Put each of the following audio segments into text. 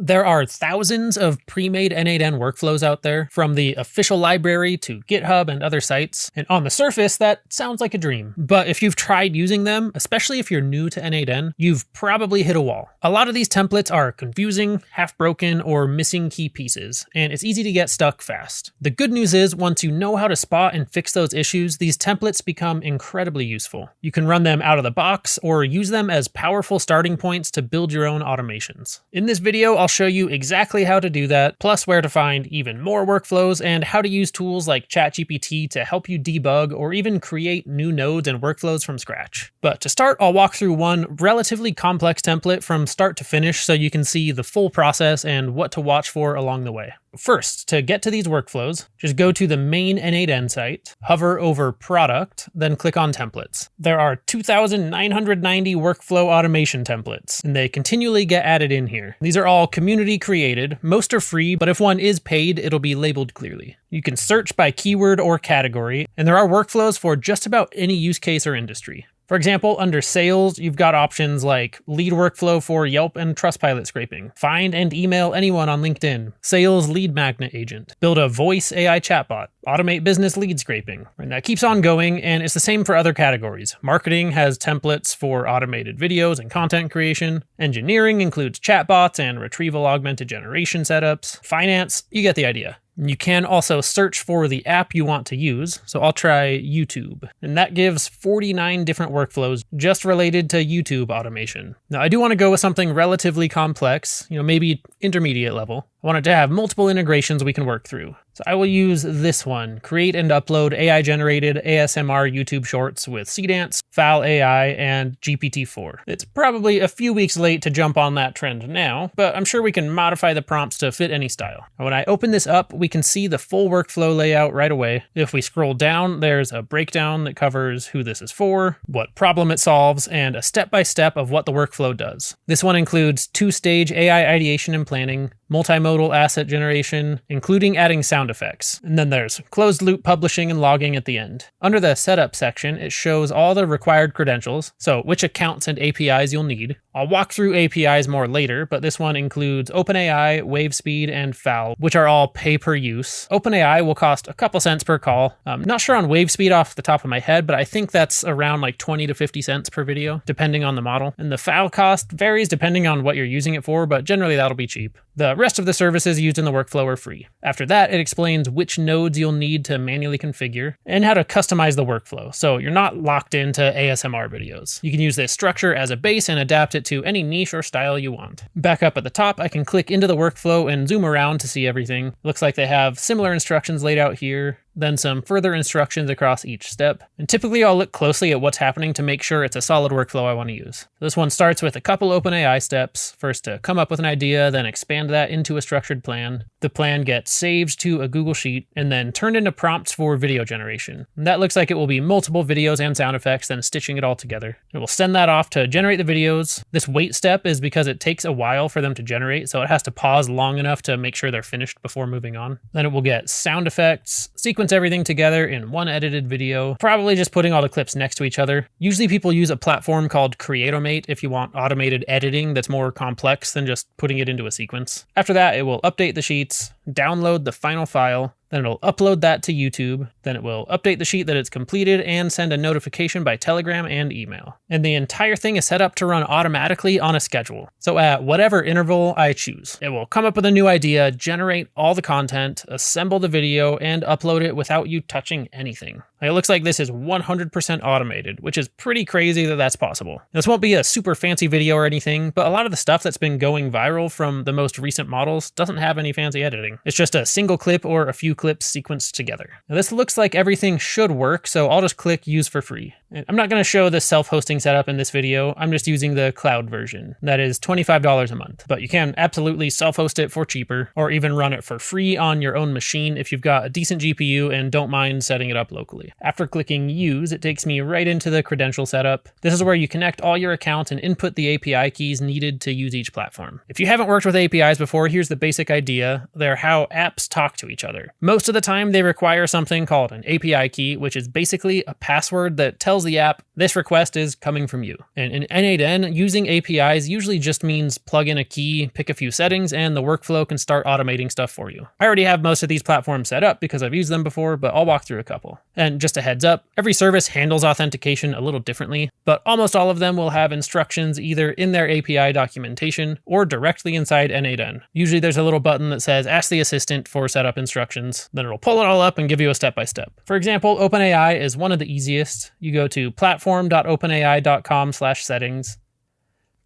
There are thousands of pre-made n8n workflows out there, from the official library to GitHub and other sites, and on the surface, that sounds like a dream. But if you've tried using them, especially if you're new to n8n, you've probably hit a wall. A lot of these templates are confusing, half-broken, or missing key pieces, and it's easy to get stuck fast. The good news is, once you know how to spot and fix those issues, these templates become incredibly useful. You can run them out of the box, or use them as powerful starting points to build your own automations. In this video, I'll show you exactly how to do that, plus where to find even more workflows, and how to use tools like ChatGPT to help you debug or even create new nodes and workflows from scratch. But to start, I'll walk through one relatively complex template from start to finish so you can see the full process and what to watch for along the way. First, to get to these workflows, just go to the main n8n site, hover over Product, then click on Templates. There are 2,990 workflow automation templates, and they continually get added in here. These are all community created, most are free, but if one is paid, it'll be labeled clearly. You can search by keyword or category, and there are workflows for just about any use case or industry. For example, under sales, you've got options like lead workflow for Yelp and Trustpilot scraping, find and email anyone on LinkedIn, sales lead magnet agent, build a voice AI chatbot, automate business lead scraping. And that keeps on going, and it's the same for other categories. Marketing has templates for automated videos and content creation. Engineering includes chatbots and retrieval augmented generation setups. Finance, you get the idea. You can also search for the app you want to use, so I'll try YouTube, and that gives 49 different workflows just related to YouTube automation. Now, I do want to go with something relatively complex, maybe intermediate level. I want it to have multiple integrations we can work through. So I will use this one, create and upload AI-generated ASMR YouTube shorts with Seedance, Fal AI, and GPT-4. It's probably a few weeks late to jump on that trend now, but I'm sure we can modify the prompts to fit any style. When I open this up, we can see the full workflow layout right away. If we scroll down, there's a breakdown that covers who this is for, what problem it solves, and a step-by-step of what the workflow does. This one includes two-stage AI ideation and planning, multimodal asset generation, including adding sound effects. And then there's closed loop publishing and logging at the end. Under the setup section, it shows all the required credentials, so which accounts and APIs you'll need. I'll walk through APIs more later, but this one includes OpenAI, WaveSpeed, and Fal, which are all pay per use. OpenAI will cost a couple cents per call. I'm not sure on WaveSpeed off the top of my head, but I think that's around like 20 to 50 cents per video, depending on the model. And the Fal cost varies depending on what you're using it for, but generally that'll be cheap. The rest of the services used in the workflow are free. After that, it explains which nodes you'll need to manually configure and how to customize the workflow, so you're not locked into ASMR videos. You can use this structure as a base and adapt it to any niche or style you want. Back up at the top, I can click into the workflow and zoom around to see everything. Looks like they have similar instructions laid out here, then some further instructions across each step. And typically I'll look closely at what's happening to make sure it's a solid workflow I want to use. This one starts with a couple OpenAI steps, first to come up with an idea, then expand that into a structured plan. The plan gets saved to a Google Sheet and then turned into prompts for video generation. And that looks like it will be multiple videos and sound effects, then stitching it all together. It will send that off to generate the videos. This wait step is because it takes a while for them to generate, so it has to pause long enough to make sure they're finished before moving on. Then it will get sound effects, sequence everything together in one edited video, probably just putting all the clips next to each other. Usually people use a platform called Creatomate if you want automated editing that's more complex than just putting it into a sequence. After that, it will update the sheets, download the final file, then it'll upload that to YouTube, then it will update the sheet that it's completed and send a notification by Telegram and email. And the entire thing is set up to run automatically on a schedule. So at whatever interval I choose, it will come up with a new idea, generate all the content, assemble the video, and upload it without you touching anything. It looks like this is 100% automated, which is pretty crazy that that's possible. This won't be a super fancy video or anything, but a lot of the stuff that's been going viral from the most recent models doesn't have any fancy editing. It's just a single clip or a few clips sequenced together. Now this looks like everything should work, so I'll just click use for free. And I'm not going to show the self-hosting setup in this video. I'm just using the cloud version. That is $25 a month, but you can absolutely self-host it for cheaper or even run it for free on your own machine if you've got a decent GPU and don't mind setting it up locally. After clicking use, it takes me right into the credential setup. This is where you connect all your accounts and input the API keys needed to use each platform. If you haven't worked with APIs before, here's the basic idea. They're how apps talk to each other. Most of the time, they require something called an API key, which is basically a password that tells calls the app, this request is coming from you. And in n8n, using APIs usually just means plug in a key, pick a few settings, and the workflow can start automating stuff for you. I already have most of these platforms set up because I've used them before, but I'll walk through a couple. And just a heads up, every service handles authentication a little differently, but almost all of them will have instructions either in their API documentation or directly inside n8n. Usually there's a little button that says ask the assistant for setup instructions, then it'll pull it all up and give you a step-by-step. For example, OpenAI is one of the easiest. You go to platform.openai.com/settings,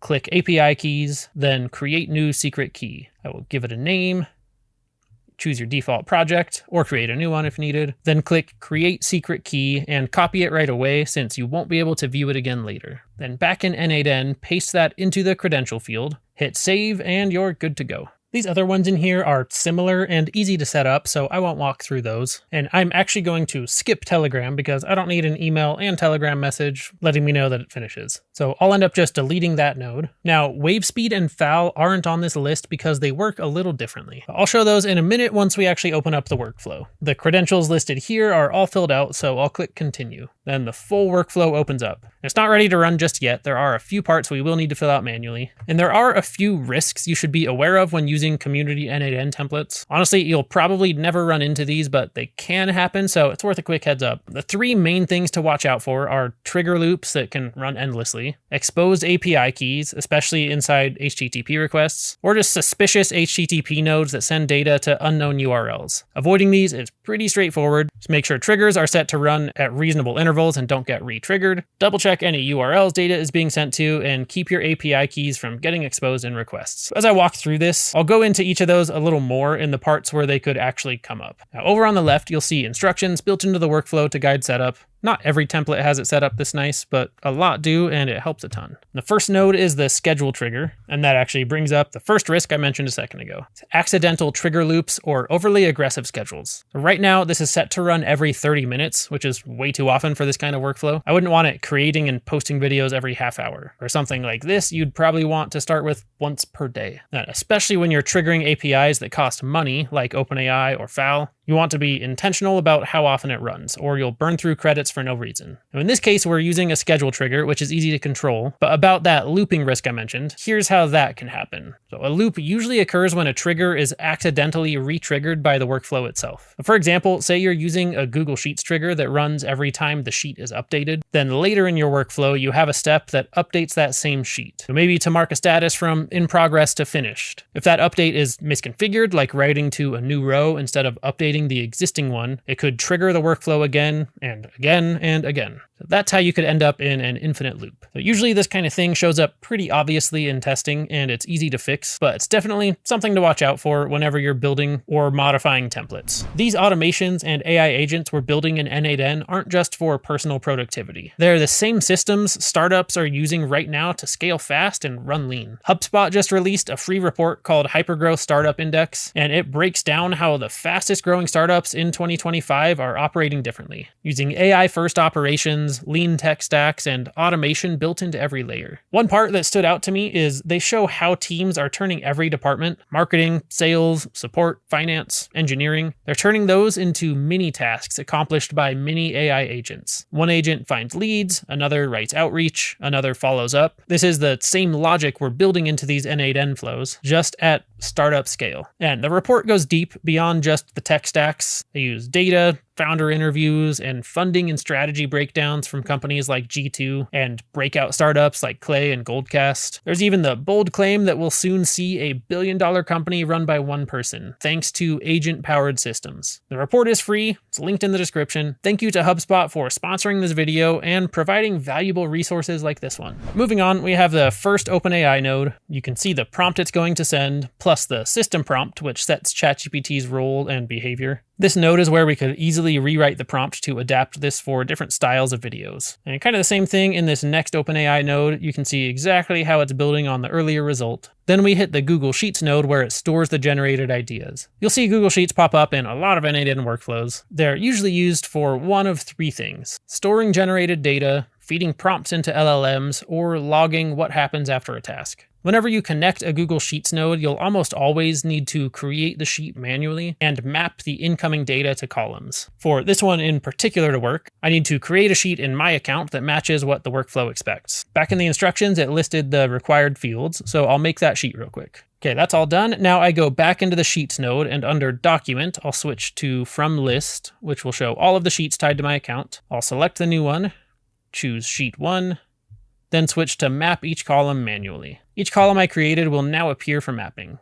click API keys, then create new secret key. I will give it a name, choose your default project, or create a new one if needed, then click create secret key and copy it right away since you won't be able to view it again later. Then back in n8n, paste that into the credential field, hit save, and you're good to go. These other ones in here are similar and easy to set up, so I won't walk through those. And I'm actually going to skip Telegram because I don't need an email and Telegram message letting me know that it finishes. So I'll end up just deleting that node. Now, WaveSpeed and FAL aren't on this list because they work a little differently. I'll show those in a minute once we actually open up the workflow. The credentials listed here are all filled out, so I'll click continue. Then the full workflow opens up. It's not ready to run just yet. There are a few parts we will need to fill out manually. And there are a few risks you should be aware of when using community n8n templates. Honestly, you'll probably never run into these, but they can happen, so it's worth a quick heads up. The three main things to watch out for are trigger loops that can run endlessly, exposed API keys, especially inside HTTP requests, or just suspicious HTTP nodes that send data to unknown URLs. Avoiding these is pretty straightforward. Just make sure triggers are set to run at reasonable intervals and don't get re-triggered. Double check any URLs data is being sent to, and keep your API keys from getting exposed in requests. As I walk through this, I'll go into each of those a little more in the parts where they could actually come up. Now, over on the left, you'll see instructions built into the workflow to guide setup. Not every template has it set up this nice, but a lot do, and it helps a ton. The first node is the schedule trigger, and that actually brings up the first risk I mentioned a second ago. It's accidental trigger loops or overly aggressive schedules. So right now, this is set to run every 30 minutes, which is way too often for this kind of workflow. I wouldn't want it creating and posting videos every half hour. Or something like this, you'd probably want to start with once per day. And especially when you're triggering APIs that cost money, like OpenAI or FAL, you want to be intentional about how often it runs, or you'll burn through credits for no reason. Now in this case, we're using a schedule trigger, which is easy to control, but about that looping risk I mentioned, here's how that can happen. So a loop usually occurs when a trigger is accidentally re-triggered by the workflow itself. For example, say you're using a Google Sheets trigger that runs every time the sheet is updated, then later in your workflow, you have a step that updates that same sheet. So maybe to mark a status from in progress to finished. If that update is misconfigured, like writing to a new row instead of updating the existing one, it could trigger the workflow again and again and again. So that's how you could end up in an infinite loop. So usually this kind of thing shows up pretty obviously in testing and it's easy to fix, but it's definitely something to watch out for whenever you're building or modifying templates. These automations and AI agents we're building in n8n aren't just for personal productivity. They're the same systems startups are using right now to scale fast and run lean. HubSpot just released a free report called Hypergrowth Startup Index, and it breaks down how the fastest growing startups in 2025 are operating differently, using AI-first operations, lean tech stacks, and automation built into every layer. One part that stood out to me is they show how teams are turning every department, marketing, sales, support, finance, engineering, they're turning those into mini tasks accomplished by mini AI agents. One agent finds leads, another writes outreach, another follows up. This is the same logic we're building into these n8n flows, just at startup scale. And the report goes deep beyond just the tech stacks. They use data, founder interviews, and funding and strategy breakdowns from companies like G2 and breakout startups like Clay and Goldcast. There's even the bold claim that we'll soon see a billion-dollar company run by one person, thanks to agent-powered systems. The report is free. It's linked in the description. Thank you to HubSpot for sponsoring this video and providing valuable resources like this one. Moving on, we have the first OpenAI node. You can see the prompt it's going to send, plus the system prompt, which sets ChatGPT's role and behavior. This node is where we could easily rewrite the prompt to adapt this for different styles of videos. And kind of the same thing in this next OpenAI node, you can see exactly how it's building on the earlier result. Then we hit the Google Sheets node where it stores the generated ideas. You'll see Google Sheets pop up in a lot of n8n workflows. They're usually used for one of three things: storing generated data, feeding prompts into LLMs, or logging what happens after a task. Whenever you connect a Google Sheets node, you'll almost always need to create the sheet manually and map the incoming data to columns. For this one in particular to work, I need to create a sheet in my account that matches what the workflow expects. Back in the instructions, it listed the required fields, so I'll make that sheet real quick. Okay, that's all done. Now I go back into the Sheets node, and under Document, I'll switch to From List, which will show all of the sheets tied to my account. I'll select the new one, choose Sheet 1, then switch to Map each column manually. Each column I created will now appear for mapping.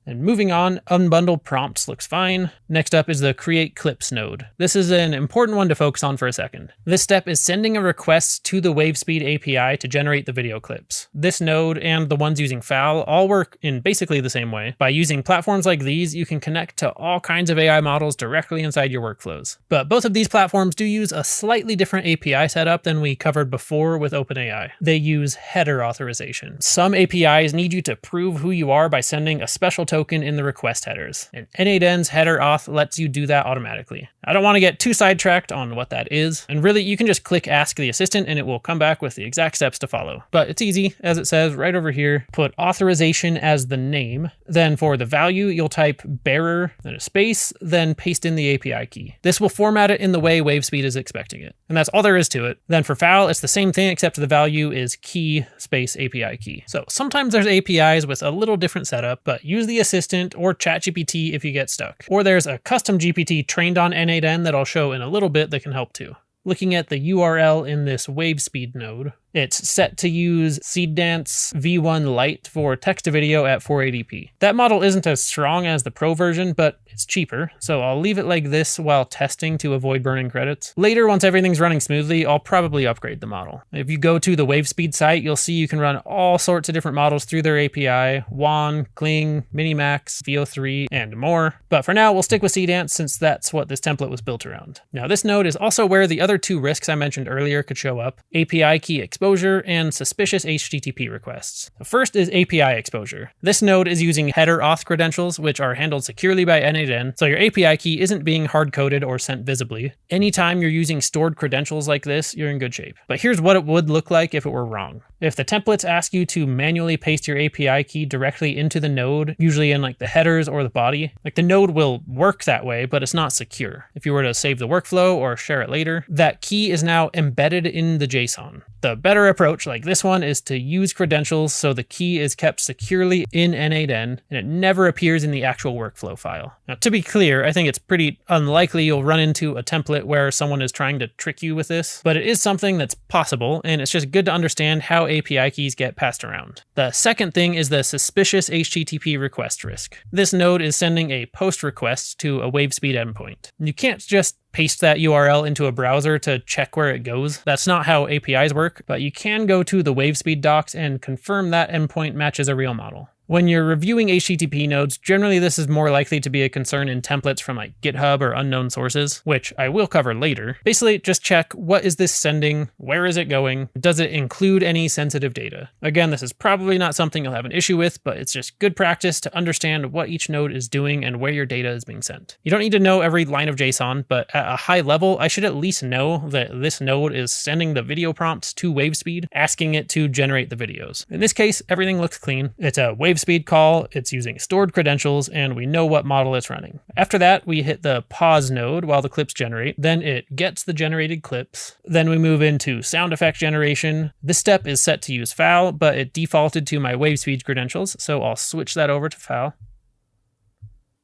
And moving on, Unbundle Prompts looks fine. Next up is the Create Clips node. This is an important one to focus on for a second. This step is sending a request to the WaveSpeed API to generate the video clips. This node and the ones using FAL all work in basically the same way. By using platforms like these, you can connect to all kinds of AI models directly inside your workflows. But both of these platforms do use a slightly different API setup than we covered before with OpenAI. They use header authorization. Some APIs need you to prove who you are by sending a special token in the request headers, and n8n's header auth lets you do that automatically. I don't want to get too sidetracked on what that is, and really you can just click Ask the Assistant and it will come back with the exact steps to follow. But it's easy, as it says right over here. Put authorization as the name, then for the value you'll type bearer, then a space, then paste in the API key. This will format it in the way WaveSpeed is expecting it, and that's all there is to it. Then for FAL, it's the same thing except the value is key space API key. So sometimes there's APIs with a little different setup, but use the Assistant or ChatGPT if you get stuck. Or there's a custom GPT trained on n8n that I'll show in a little bit that can help too. Looking at the URL in this WaveSpeed node, it's set to use Seedance V1 Lite for text to video at 480p. That model isn't as strong as the Pro version, but it's cheaper, so I'll leave it like this while testing to avoid burning credits. Later, once everything's running smoothly, I'll probably upgrade the model. If you go to the WaveSpeed site, you'll see you can run all sorts of different models through their API, WAN, Kling, Minimax, VO3, and more. But for now, we'll stick with Seedance since that's what this template was built around. Now, this node is also where the other two risks I mentioned earlier could show up: API key exposure and suspicious HTTP requests. The first is API exposure. This node is using header auth credentials, which are handled securely by n8n, so your API key isn't being hard-coded or sent visibly. Anytime you're using stored credentials like this, you're in good shape. But here's what it would look like if it were wrong. If the templates ask you to manually paste your API key directly into the node, usually in like the headers or the body, like the node will work that way, but it's not secure. If you were to save the workflow or share it later, that key is now embedded in the JSON. The better approach, like this one, is to use credentials so the key is kept securely in n8n and it never appears in the actual workflow file. Now, to be clear, I think it's pretty unlikely you'll run into a template where someone is trying to trick you with this, but it is something that's possible, and it's just good to understand how API keys get passed around. The second thing is the suspicious HTTP request risk. This node is sending a post request to a WaveSpeed endpoint. You can't just paste that URL into a browser to check where it goes. That's not how APIs work, but you can go to the WaveSpeed docs and confirm that endpoint matches a real model. When you're reviewing HTTP nodes, generally this is more likely to be a concern in templates from like GitHub or unknown sources, which I will cover later. Basically, just check, what is this sending? Where is it going? Does it include any sensitive data? Again, this is probably not something you'll have an issue with, but it's just good practice to understand what each node is doing and where your data is being sent. You don't need to know every line of JSON, but at a high level, I should at least know that this node is sending the video prompts to WaveSpeed, asking it to generate the videos. In this case, everything looks clean. It's a WaveSpeed call, it's using stored credentials, and we know what model it's running. After that, we hit the pause node while the clips generate, then it gets the generated clips. Then we move into sound effect generation. This step is set to use FAL, but it defaulted to my WaveSpeed credentials, so I'll switch that over to FAL.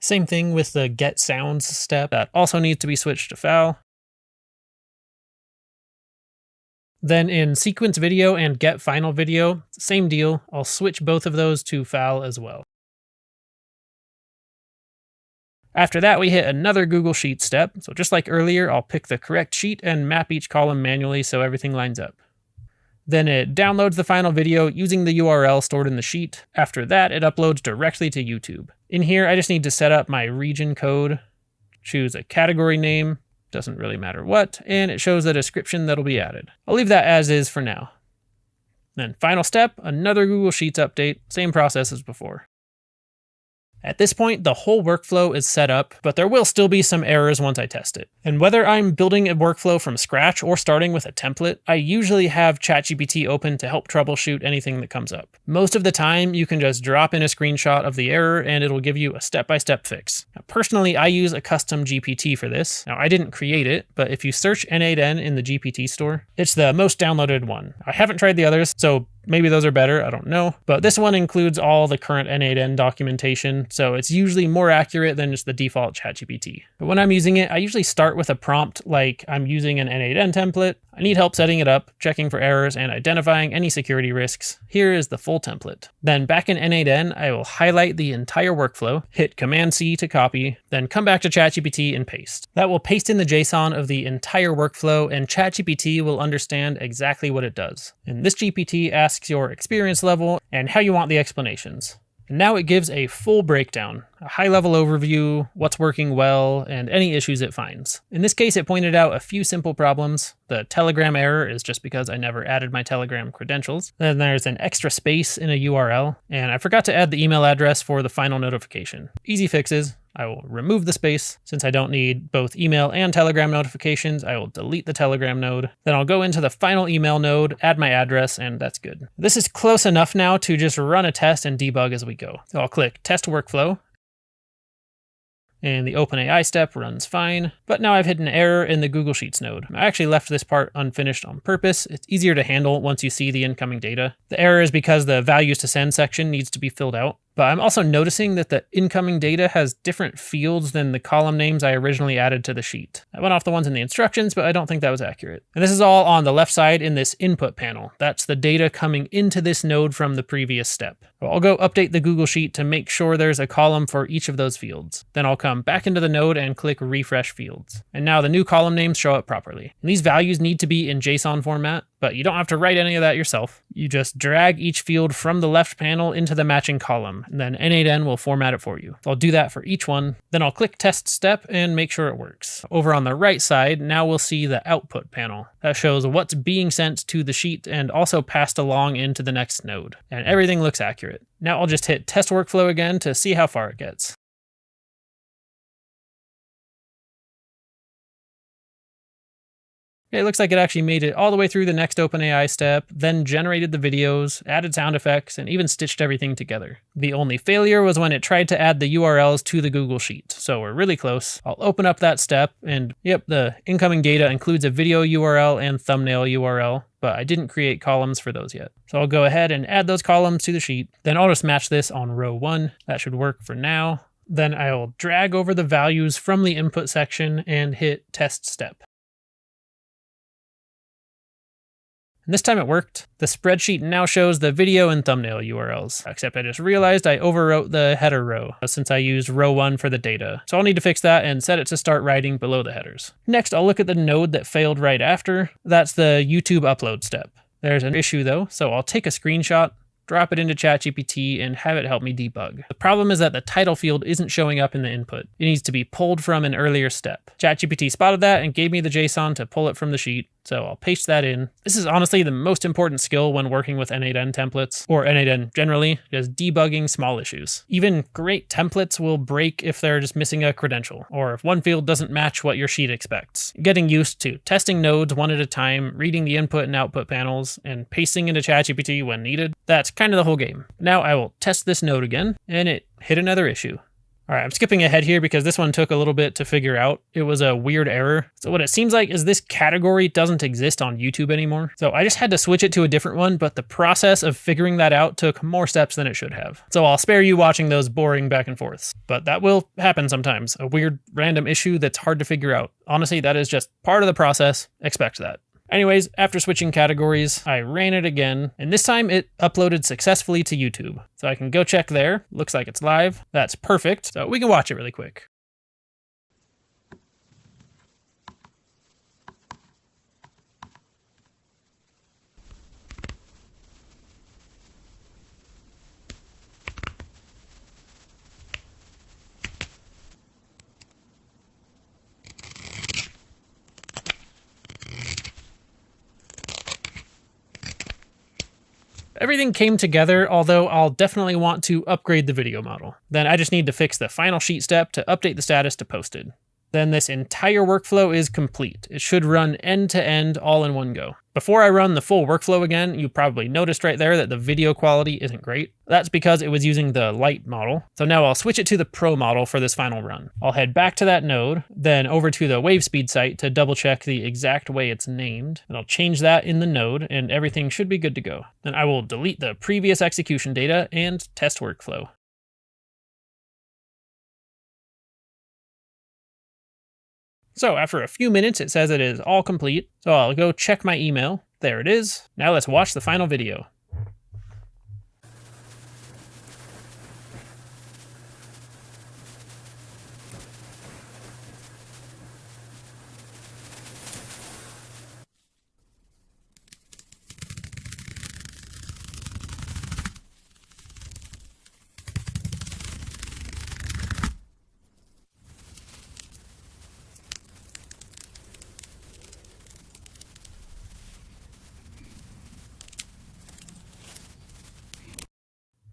Same thing with the get sounds step, that also needs to be switched to FAL. Then in sequence video and get final video, same deal, I'll switch both of those to FAL as well. After that, we hit another Google Sheets step. So just like earlier, I'll pick the correct sheet and map each column manually so everything lines up. Then it downloads the final video using the URL stored in the sheet. After that, it uploads directly to YouTube. In here, I just need to set up my region code, choose a category name, doesn't really matter what, and it shows the description that'll be added. I'll leave that as is for now. Then final step, another Google Sheets update, same process as before. At this point, the whole workflow is set up, but there will still be some errors once I test it. And whether I'm building a workflow from scratch or starting with a template, I usually have ChatGPT open to help troubleshoot anything that comes up. Most of the time, you can just drop in a screenshot of the error and it'll give you a step-by-step fix. Now, personally, I use a custom GPT for this. Now, I didn't create it, but if you search n8n in the GPT store, it's the most downloaded one. I haven't tried the others, so maybe those are better, I don't know. But this one includes all the current n8n documentation, so it's usually more accurate than just the default ChatGPT. But when I'm using it, I usually start with a prompt like I'm using an n8n template, I need help setting it up, checking for errors, and identifying any security risks. Here is the full template. Then back in n8n, I will highlight the entire workflow, hit Command-C to copy, then come back to ChatGPT and paste. That will paste in the JSON of the entire workflow, and ChatGPT will understand exactly what it does. And this GPT asks your experience level and how you want the explanations. And now it gives a full breakdown, a high-level overview, what's working well, and any issues it finds. In this case, it pointed out a few simple problems. The Telegram error is just because I never added my Telegram credentials. Then there's an extra space in a URL, and I forgot to add the email address for the final notification. Easy fixes. I will remove the space. Since I don't need both email and Telegram notifications, I will delete the Telegram node. Then I'll go into the final email node, add my address, and that's good. This is close enough now to just run a test and debug as we go. So I'll click Test Workflow, and the OpenAI step runs fine, but now I've hit an error in the Google Sheets node. I actually left this part unfinished on purpose. It's easier to handle once you see the incoming data. The error is because the values to send section needs to be filled out. But I'm also noticing that the incoming data has different fields than the column names I originally added to the sheet. I went off the ones in the instructions, but I don't think that was accurate. And this is all on the left side in this input panel. That's the data coming into this node from the previous step. I'll go update the Google Sheet to make sure there's a column for each of those fields. Then I'll come back into the node and click Refresh Fields. And now the new column names show up properly. And these values need to be in JSON format, but you don't have to write any of that yourself. You just drag each field from the left panel into the matching column, and then n8n will format it for you. So I'll do that for each one. Then I'll click Test Step and make sure it works. Over on the right side, now we'll see the output panel. That shows what's being sent to the sheet and also passed along into the next node. And everything looks accurate. Now I'll just hit Test Workflow again to see how far it gets. Okay, it looks like it actually made it all the way through the next OpenAI step, then generated the videos, added sound effects, and even stitched everything together. The only failure was when it tried to add the URLs to the Google Sheet, so we're really close. I'll open up that step, and yep, the incoming data includes a video URL and thumbnail URL, but I didn't create columns for those yet. So I'll go ahead and add those columns to the sheet. Then I'll just match this on row 1. That should work for now. Then I'll drag over the values from the input section and hit Test Step. And this time it worked. The spreadsheet now shows the video and thumbnail URLs, except I just realized I overwrote the header row since I used row 1 for the data. So I'll need to fix that and set it to start writing below the headers. Next, I'll look at the node that failed right after. That's the YouTube upload step. There's an issue though, so I'll take a screenshot, drop it into ChatGPT, and have it help me debug. The problem is that the title field isn't showing up in the input. It needs to be pulled from an earlier step. ChatGPT spotted that and gave me the JSON to pull it from the sheet, so I'll paste that in. This is honestly the most important skill when working with n8n templates, or n8n generally, just debugging small issues. Even great templates will break if they're just missing a credential, or if one field doesn't match what your sheet expects. Getting used to testing nodes one at a time, reading the input and output panels, and pasting into ChatGPT when needed, that's kind of the whole game. Now I will test this node again, and it hit another issue. All right, I'm skipping ahead here because this one took a little bit to figure out. It was a weird error. So what it seems like is this category doesn't exist on YouTube anymore. So I just had to switch it to a different one, but the process of figuring that out took more steps than it should have. So I'll spare you watching those boring back and forths. But that will happen sometimes. A weird random issue that's hard to figure out. Honestly, that is just part of the process. Expect that. Anyways, after switching categories, I ran it again, and this time it uploaded successfully to YouTube. So I can go check there. Looks like it's live. That's perfect. So we can watch it really quick. Everything came together, although I'll definitely want to upgrade the video model. Then I just need to fix the final sheet step to update the status to posted. Then this entire workflow is complete. It should run end to end all in one go. Before I run the full workflow again, you probably noticed right there that the video quality isn't great. That's because it was using the light model. So now I'll switch it to the pro model for this final run. I'll head back to that node, then over to the wave speed site to double check the exact way it's named. And I'll change that in the node and everything should be good to go. Then I will delete the previous execution data and test workflow. So after a few minutes, it says it is all complete. So I'll go check my email. There it is. Now let's watch the final video.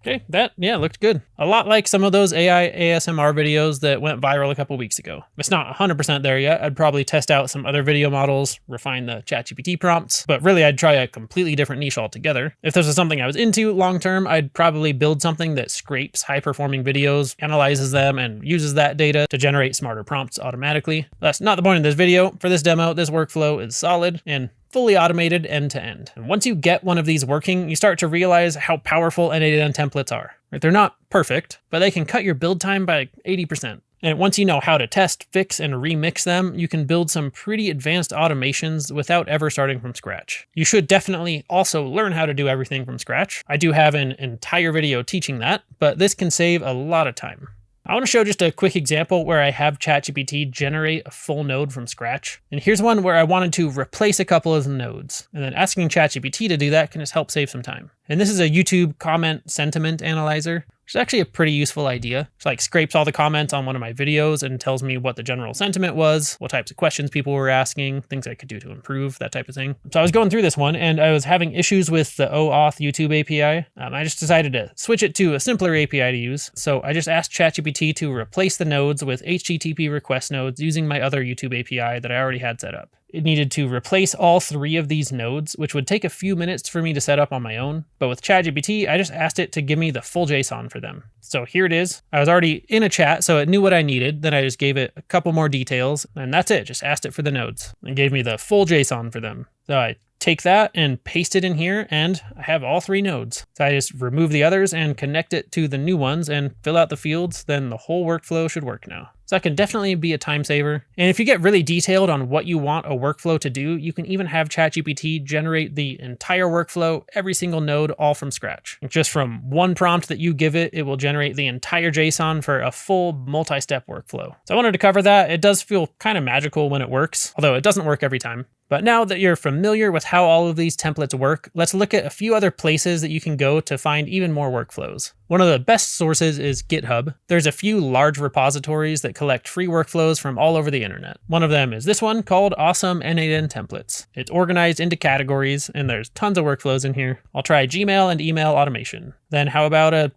Okay, that looked good. A lot like some of those AI ASMR videos that went viral a couple weeks ago. It's not 100% there yet. I'd probably test out some other video models, refine the ChatGPT prompts, but really I'd try a completely different niche altogether. If this was something I was into long term, I'd probably build something that scrapes high-performing videos, analyzes them, and uses that data to generate smarter prompts automatically. That's not the point of this video. For this demo, this workflow is solid and fully automated end to end. And once you get one of these working, you start to realize how powerful n8n templates are. They're not perfect, but they can cut your build time by 80%. And once you know how to test, fix, and remix them, you can build some pretty advanced automations without ever starting from scratch. You should definitely also learn how to do everything from scratch. I do have an entire video teaching that, but this can save a lot of time. I want to show just a quick example where I have ChatGPT generate a full node from scratch. And here's one where I wanted to replace a couple of the nodes. And then asking ChatGPT to do that can just help save some time. And this is a YouTube comment sentiment analyzer, which is actually a pretty useful idea. It like scrapes all the comments on one of my videos and tells me what the general sentiment was, what types of questions people were asking, things I could do to improve, that type of thing. So I was going through this one and I was having issues with the OAuth YouTube API. I just decided to switch it to a simpler API to use. So I just asked ChatGPT to replace the nodes with HTTP request nodes using my other YouTube API that I already had set up. It needed to replace all 3 of these nodes, which would take a few minutes for me to set up on my own. But with ChatGPT, I just asked it to give me the full JSON for them. So here it is. I was already in a chat, so it knew what I needed. Then I just gave it a couple more details, and that's it. Just asked it for the nodes and gave me the full JSON for them. So I take that and paste it in here, and I have all 3 nodes. So I just remove the others and connect it to the new ones and fill out the fields, then the whole workflow should work now. So that can definitely be a time saver. And if you get really detailed on what you want a workflow to do, you can even have ChatGPT generate the entire workflow, every single node, all from scratch. Just from one prompt that you give it, it will generate the entire JSON for a full multi-step workflow. So I wanted to cover that. It does feel kind of magical when it works, although it doesn't work every time. But now that you're familiar with how all of these templates work, let's look at a few other places that you can go to find even more workflows. One of the best sources is GitHub. There's a few large repositories that collect free workflows from all over the internet. One of them is this one called Awesome n8n Templates. It's organized into categories and there's tons of workflows in here. I'll try Gmail and email automation. Then how about a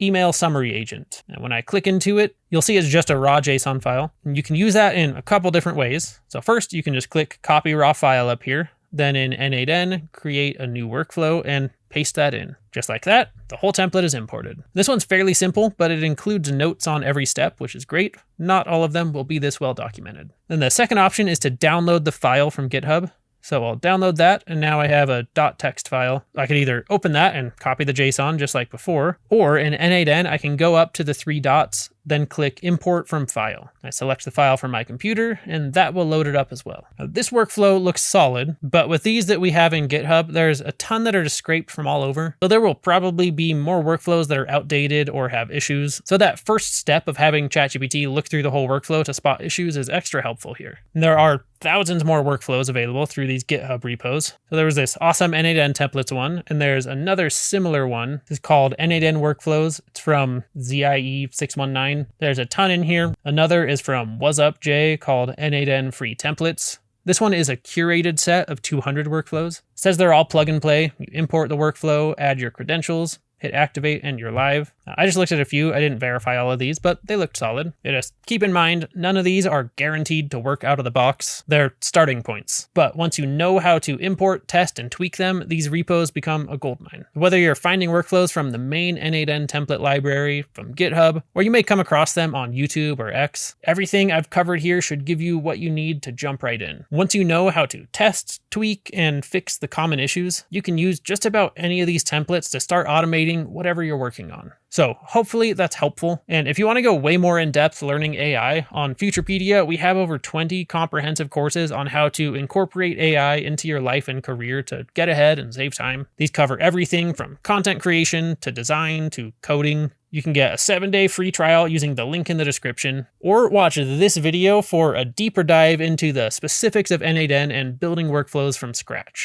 email summary agent? And when I click into it, you'll see it's just a raw JSON file. And you can use that in a couple different ways. So first you can just click copy raw file up here. Then in n8n, create a new workflow and paste that in. Just like that, the whole template is imported. This one's fairly simple, but it includes notes on every step, which is great. Not all of them will be this well documented. Then the second option is to download the file from GitHub. So I'll download that, and now I have a .text file. I could either open that and copy the JSON just like before, or in n8n, I can go up to the 3 dots, then click import from file. I select the file from my computer, and that will load it up as well. Now, this workflow looks solid, but with these that we have in GitHub, there's a ton that are just scraped from all over. So there will probably be more workflows that are outdated or have issues. So that first step of having ChatGPT look through the whole workflow to spot issues is extra helpful here. And there are thousands more workflows available through these GitHub repos. So there was this awesome n8n templates one, and there's another similar one. It's called n8n workflows. It's from ZIE619. There's a ton in here. Another is from What'sUpJ called n8n free templates. This one is a curated set of 200 workflows. It says they're all plug and play. You import the workflow, add your credentials, hit activate, and you're live. I just looked at a few. I didn't verify all of these, but they looked solid. Just keep in mind, none of these are guaranteed to work out of the box. They're starting points. But once you know how to import, test, and tweak them, these repos become a goldmine. Whether you're finding workflows from the main n8n template library, from GitHub, or you may come across them on YouTube or X, everything I've covered here should give you what you need to jump right in. Once you know how to test, tweak, and fix the common issues, you can use just about any of these templates to start automating whatever you're working on. So hopefully that's helpful. And if you want to go way more in depth learning AI, on Futurepedia, we have over 20 comprehensive courses on how to incorporate AI into your life and career to get ahead and save time. These cover everything from content creation to design to coding. You can get a 7-day free trial using the link in the description, or watch this video for a deeper dive into the specifics of n8n and building workflows from scratch.